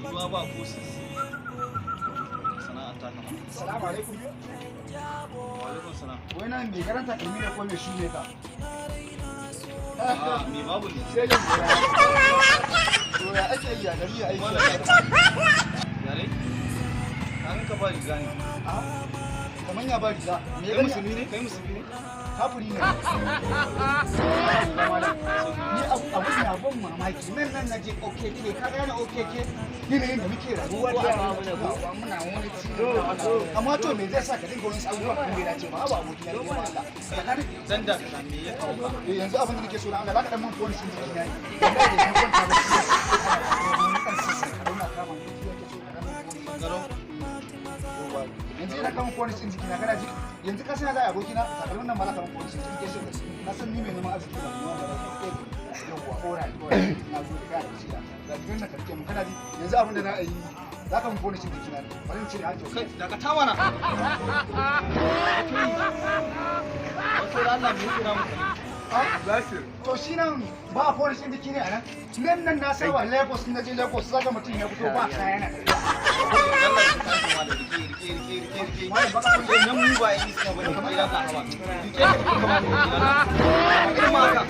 Ruwa ba ko sisi. Sana'ar ta kama. Assalamu alaikum. Wa alaikum salam. Wai nan mai garanta kalmi ne ko mai shi ne ka? Ah, me babu ne? Sai da to ya ake yi a gari ya aiki. Yare? An ka ba riga ne. Kaman ya ba riga. Me Kai musulmi ne? Kai musulmi ne? kafiri ne. Ni abu ne abun mamaki nan na je okeke ka gane okeke yanayin da muke rayuwa da muna wani ciwo amma to me zai sa ka dinga wani abubuwa kan bai dace ba abu aboki na ne ba Allah tsakanin Dan da ka me ya kawo ka? yanzu abin da nake so na Allah zaka dan mun phone sun ji na ni wallahi da mun kwanta ba shi mun kan sisi kauna kama ni yake so ka mun Garo. yanzu ina kan phone sun jiki na kana ji yanzu ka sai ga aboki na takalmin nan ba za ka mun phone sun jiki shi na san ni mai neman arziki da mu da yawa ora na zo da shi da gidan na karke mu kana ji yanzu abin da na yi za ka mun phone sun jiki na bari in cire hajjo Kai daga ta mana. Wato da Allah me kira mu? Lasir. To shi nan ba a phone sun jiki ne a nan nan na sai wa Lagos na je Lagos zaka mutum ya fito ba kaya na Allah ya kai mu da rike. Wai baka kun nan mu ba yi iska bane kamar idan ka hawa. Rike ka kuma mu. Irin ma haka.